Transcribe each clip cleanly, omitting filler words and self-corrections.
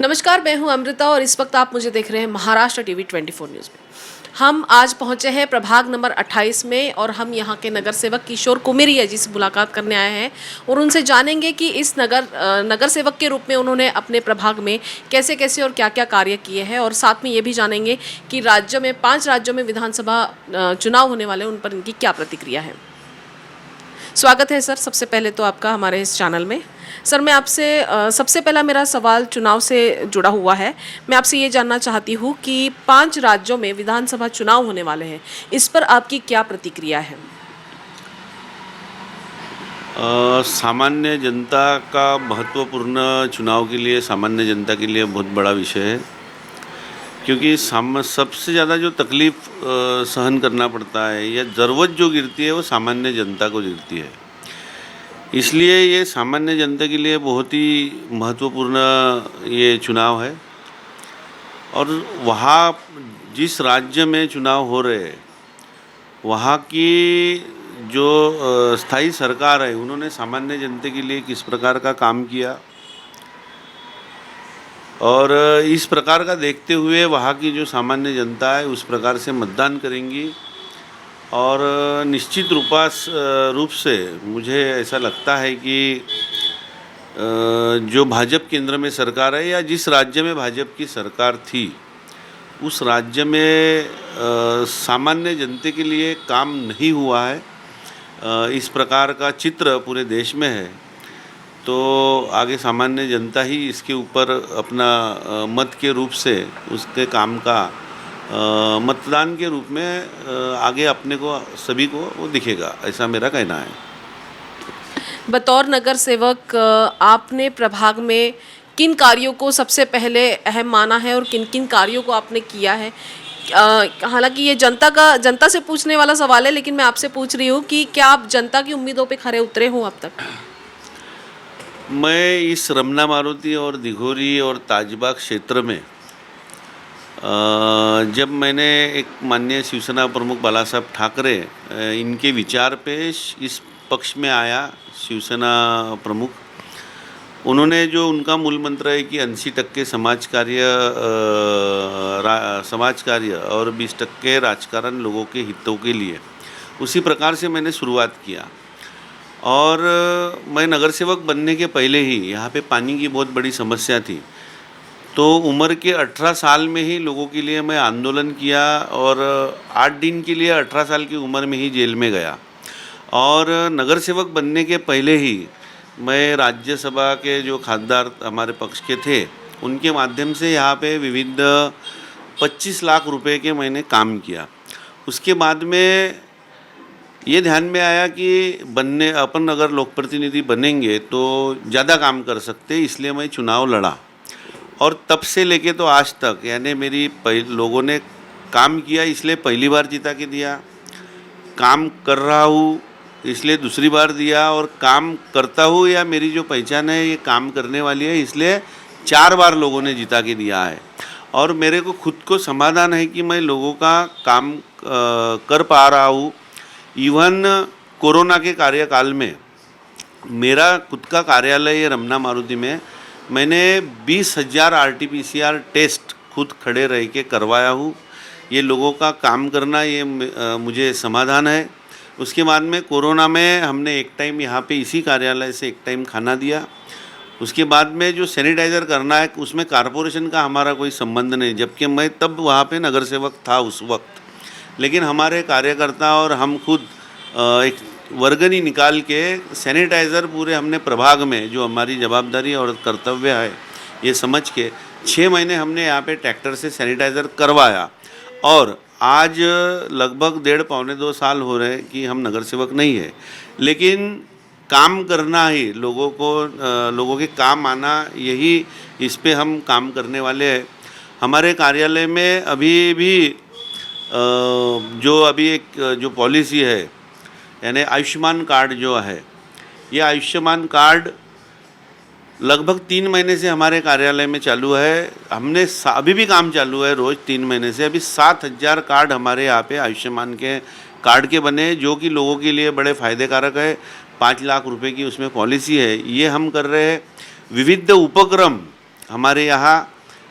नमस्कार, मैं हूं अमृता और इस वक्त आप मुझे देख रहे हैं महाराष्ट्र टीवी 24 न्यूज़ में। हम आज पहुंचे हैं प्रभाग नंबर 28 में और हम यहां के नगर सेवक किशोर कुमेरिया जी से मुलाकात करने आए हैं और उनसे जानेंगे कि इस नगर सेवक के रूप में उन्होंने अपने प्रभाग में कैसे कैसे और क्या क्या कार्य किए हैं और साथ में ये भी जानेंगे कि 5 राज्यों में विधानसभा चुनाव होने वाले उन पर इनकी क्या प्रतिक्रिया है। स्वागत है सर, सबसे पहले तो आपका हमारे इस चैनल में। सर, मैं आपसे सबसे पहला मेरा सवाल चुनाव से जुड़ा हुआ है। मैं आपसे ये जानना चाहती हूँ कि 5 राज्यों में विधानसभा चुनाव होने वाले हैं, इस पर आपकी क्या प्रतिक्रिया है? सामान्य जनता का महत्वपूर्ण चुनाव के लिए सामान्य जनता के लिए बहुत बड़ा विषय है, क्योंकि सबसे ज़्यादा जो तकलीफ़ सहन करना पड़ता है या ज़रूरत जो गिरती है वो सामान्य जनता को गिरती है। इसलिए ये सामान्य जनता के लिए बहुत ही महत्वपूर्ण ये चुनाव है। और वहाँ जिस राज्य में चुनाव हो रहे हैं वहाँ की जो स्थायी सरकार है उन्होंने सामान्य जनता के लिए किस प्रकार का काम किया और इस प्रकार का देखते हुए वहाँ की जो सामान्य जनता है उस प्रकार से मतदान करेंगी। और निश्चित रूप से मुझे ऐसा लगता है कि जो भाजपा केंद्र में सरकार है या जिस राज्य में भाजपा की सरकार थी उस राज्य में सामान्य जनता के लिए काम नहीं हुआ है, इस प्रकार का चित्र पूरे देश में है। तो आगे सामान्य जनता ही इसके ऊपर अपना मत के रूप से उसके काम का मतदान के रूप में आगे अपने को सभी को वो दिखेगा, ऐसा मेरा कहना है। बतौर नगर सेवक आपने प्रभाग में किन कार्यों को सबसे पहले अहम माना है और किन किन कार्यों को आपने किया है? हालांकि ये जनता से पूछने वाला सवाल है, लेकिन मैं आपसे पूछ रही हूँ कि क्या आप जनता की उम्मीदों पे खरे उतरे हो अब तक? मैं इस रमना मारुति और दिघोरी और ताजबाग क्षेत्र में जब मैंने एक माननीय शिवसेना प्रमुख बाला साहब ठाकरे इनके विचार पे इस पक्ष में आया, शिवसेना प्रमुख उन्होंने जो उनका मूल मंत्र है कि 80% समाज कार्य और 20% राजकारण लोगों के हितों के लिए, उसी प्रकार से मैंने शुरुआत किया। और मैं नगर सेवक बनने के पहले ही यहाँ पे पानी की बहुत बड़ी समस्या थी, तो उम्र के 18 साल में ही लोगों के लिए मैं आंदोलन किया और 8 दिन के लिए 18 साल की उम्र में ही जेल में गया। और नगर सेवक बनने के पहले ही मैं राज्यसभा के जो खासदार हमारे पक्ष के थे उनके माध्यम से यहाँ पे विविध 25 लाख रुपए के मैंने काम किया। उसके बाद में ये ध्यान में आया कि अपन अगर लोक प्रतिनिधि बनेंगे तो ज़्यादा काम कर सकते, इसलिए मैं चुनाव लड़ा। और तब से लेके तो आज तक यानी लोगों ने काम किया इसलिए पहली बार जीता के दिया, काम कर रहा हूँ इसलिए दूसरी बार दिया, और काम करता हूँ या मेरी जो पहचान है ये काम करने वाली है इसलिए 4 बार लोगों ने जीता के दिया है। और मेरे को खुद को समाधान है कि मैं लोगों का काम कर पा रहा हूँ। इवन कोरोना के कार्यकाल में मेरा खुद का कार्यालय ये रमना मारुति में मैंने 20,000 RT-PCR टेस्ट खुद खड़े रह के करवाया हूँ। ये लोगों का काम करना ये मुझे समाधान है। उसके बाद में कोरोना में हमने एक टाइम यहाँ पे इसी कार्यालय से एक टाइम खाना दिया। उसके बाद में जो सैनिटाइज़र करना है उसमें कॉरपोरेशन का हमारा कोई संबंध नहीं, जबकि मैं तब वहाँ पे नगर सेवक था उस वक्त। लेकिन हमारे कार्यकर्ता और हम खुद एक वर्गनी निकाल के सैनिटाइज़र पूरे हमने प्रभाग में, जो हमारी जवाबदारी और कर्तव्य है ये समझ के 6 महीने हमने यहाँ पे ट्रैक्टर से सैनिटाइज़र करवाया। और आज लगभग 1.5-2 साल हो रहे कि हम नगर सेवक नहीं है, लेकिन काम करना ही लोगों के काम आना, यही इस पे हम काम करने वाले हैं। हमारे कार्यालय में अभी भी जो पॉलिसी है यानी आयुष्मान कार्ड जो है, ये आयुष्मान कार्ड लगभग 3 महीने से हमारे कार्यालय में चालू है। हमने अभी भी काम चालू है रोज़ 3 महीने से। अभी 7,000 कार्ड हमारे यहाँ पे आयुष्मान के कार्ड के बने, जो कि लोगों के लिए बड़े फ़ायदे कारक है। 5 लाख रुपए की उसमें पॉलिसी है, ये हम कर रहे हैं। विविध उपक्रम हमारे यहाँ,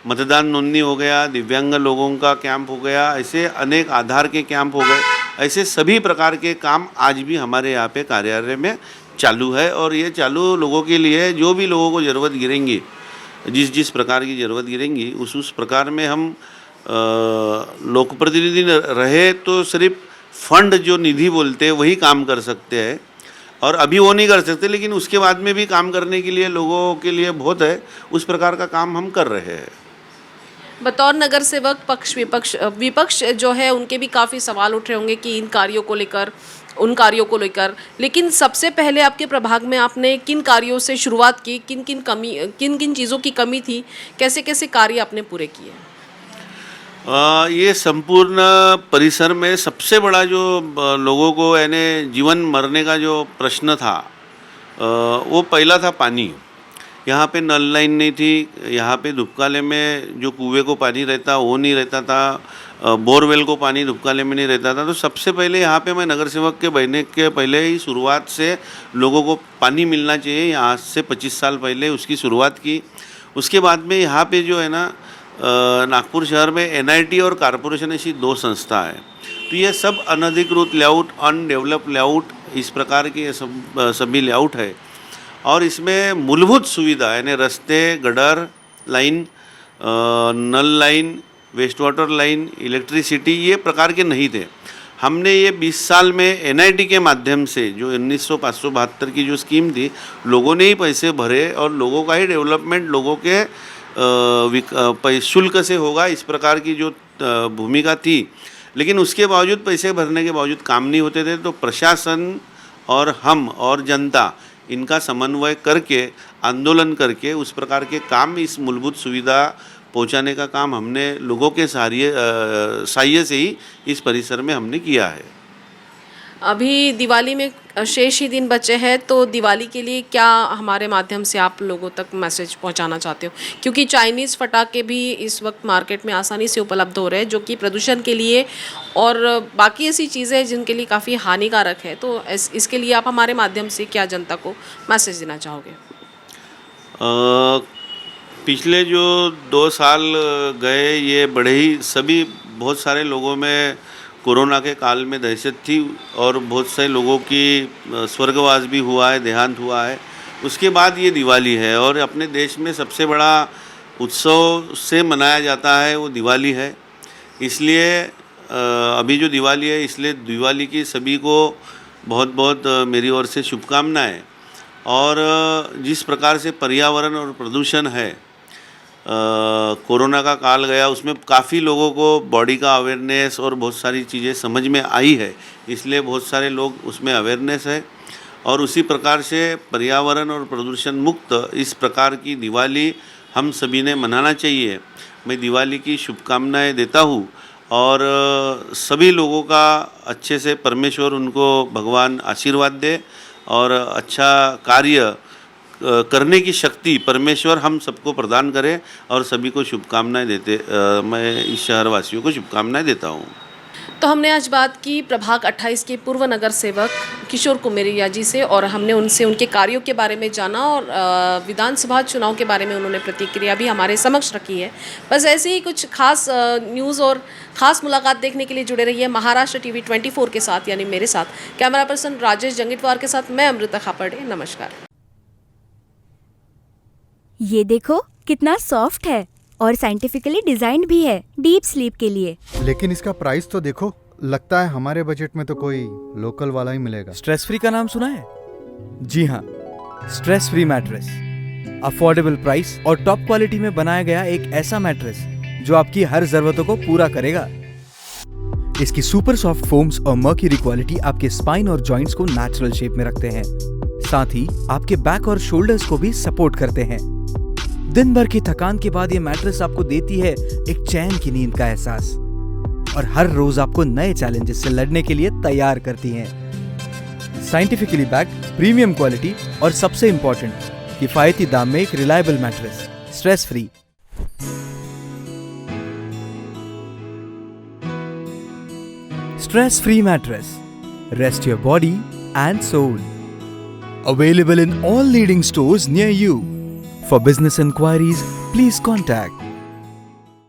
मतदान नोंदनी हो गया, दिव्यांग लोगों का कैंप हो गया, ऐसे अनेक आधार के कैंप हो गए। ऐसे सभी प्रकार के काम आज भी हमारे यहाँ पे कार्यालय में चालू है। और ये चालू लोगों के लिए है, जो भी लोगों को ज़रूरत गिरेंगी, जिस प्रकार की ज़रूरत गिरेंगी उस प्रकार में हम लोक प्रतिनिधि रहे तो सिर्फ फंड जो निधि बोलते हैं वही काम कर सकते हैं, और अभी वो नहीं कर सकते, लेकिन उसके बाद में भी काम करने के लिए लोगों के लिए बहुत है। उस प्रकार का काम हम कर रहे हैं। बतौर नगर सेवक विपक्ष जो है उनके भी काफ़ी सवाल उठ रहे होंगे कि इन कार्यों को लेकर, उन कार्यों को लेकर, लेकिन सबसे पहले आपके प्रभाग में आपने किन कार्यों से शुरुआत की, किन किन चीज़ों की कमी थी, कैसे कैसे कार्य आपने पूरे किए? ये संपूर्ण परिसर में सबसे बड़ा जो लोगों को यानी जीवन मरने का जो प्रश्न था, वो पहला था पानी। यहाँ पे नल लाइन नहीं थी, यहाँ पे धूपकाले में जो कुएं को पानी रहता वो नहीं रहता था, बोरवेल को पानी धूपकाले में नहीं रहता था। तो सबसे पहले यहाँ पे मैं नगर सेवक के बनने के पहले ही शुरुआत से लोगों को पानी मिलना चाहिए, यहाँ से 25 साल पहले उसकी शुरुआत की। उसके बाद में यहाँ पे जो है ना, नागपुर शहर में NIT और कॉरपोरेशन ऐसी 2 संस्था है। तो ये सब अनधिकृत लेआउट, अनडेवलप लेआउट, इस प्रकार के सभी लेआउट है। और इसमें मूलभूत सुविधा यानी रस्ते, गटर लाइन, नल line, waste water line, electricity, ये प्रकार के नहीं थे। हमने ये 20 साल में NIT के माध्यम से, जो 1972 की जो स्कीम थी, लोगों ने ही पैसे भरे और लोगों का ही डेवलपमेंट लोगों के शुल्क से होगा, इस प्रकार की जो भूमिका थी। लेकिन उसके बावजूद, पैसे भरने के बावजूद काम नहीं होते थे। तो प्रशासन और हम और जनता, इनका समन्वय करके, आंदोलन करके उस प्रकार के काम, इस मूलभूत सुविधा पहुंचाने का काम हमने लोगों के सहायता से ही इस परिसर में हमने किया है। अभी दिवाली में शेष ही दिन बचे हैं, तो दिवाली के लिए क्या हमारे माध्यम से आप लोगों तक मैसेज पहुंचाना चाहते हो? क्योंकि चाइनीज़ फटाके भी इस वक्त मार्केट में आसानी से उपलब्ध हो रहे हैं, जो कि प्रदूषण के लिए और बाकी ऐसी चीज़ें जिनके लिए काफ़ी हानिकारक है। तो इसके लिए आप हमारे माध्यम से क्या जनता को मैसेज देना चाहोगे? पिछले जो 2 साल गए, ये बड़े ही बहुत सारे लोगों में कोरोना के काल में दहशत थी और बहुत से लोगों की स्वर्गवास भी हुआ है, देहांत हुआ है। उसके बाद ये दिवाली है और अपने देश में सबसे बड़ा उत्सव से मनाया जाता है वो दिवाली है। इसलिए अभी जो दिवाली है, इसलिए दिवाली की सभी को बहुत बहुत मेरी ओर से शुभकामनाएं। और जिस प्रकार से पर्यावरण और प्रदूषण है, कोरोना का काल गया, उसमें काफ़ी लोगों को बॉडी का अवेयरनेस और बहुत सारी चीज़ें समझ में आई है, इसलिए बहुत सारे लोग उसमें अवेयरनेस है। और उसी प्रकार से पर्यावरण और प्रदूषण मुक्त इस प्रकार की दिवाली हम सभी ने मनाना चाहिए। मैं दिवाली की शुभकामनाएं देता हूँ और सभी लोगों का अच्छे से परमेश्वर उनको भगवान आशीर्वाद दे और अच्छा कार्य करने की शक्ति परमेश्वर हम सबको प्रदान करे और सभी को शुभकामनाएं मैं इस शहरवासियों को शुभकामनाएं देता हूँ। तो हमने आज बात की प्रभाग 28 के पूर्व नगर सेवक किशोर कुमेरिया जी से और हमने उनसे उनके कार्यों के बारे में जाना और विधानसभा चुनाव के बारे में उन्होंने प्रतिक्रिया भी हमारे समक्ष रखी है। बस ऐसे ही कुछ खास न्यूज़ और ख़ास मुलाकात देखने के लिए जुड़े रहिए महाराष्ट्र टीवी 24 के साथ, यानी मेरे साथ। कैमरा पर्सन राजेश जंगिटवार के साथ मैं अमृता खापर्डे। नमस्कार। ये देखो कितना सॉफ्ट है और साइंटिफिकली डिजाइन्ड भी है डीप स्लीप के लिए। लेकिन इसका प्राइस तो देखो, लगता है हमारे बजट में तो कोई लोकल वाला ही मिलेगा। स्ट्रेस फ्री का नाम सुना है? जी हाँ, stress free mattress, affordable price और टॉप क्वालिटी में बनाया गया एक ऐसा मैट्रेस जो आपकी हर जरूरतों को पूरा करेगा। इसकी सुपर सॉफ्ट फोम्स और मर्क्यूरी क्वालिटी आपके स्पाइन और जॉइंट्स को नेचुरल शेप में रखते हैं, साथ ही आपके बैक और शोल्डर्स को भी सपोर्ट करते हैं। दिन भर की थकान के बाद ये मैट्रेस आपको देती है एक चैन की नींद का एहसास और हर रोज आपको नए चैलेंजेस से लड़ने के लिए तैयार करती हैं। साइंटिफिकली बैक्ड, प्रीमियम क्वालिटी और सबसे इंपॉर्टेंट किफायती दाम में एक reliable mattress, stress free. Stress free mattress. Rest your body and soul. Available in all leading stores near you. For business inquiries, please contact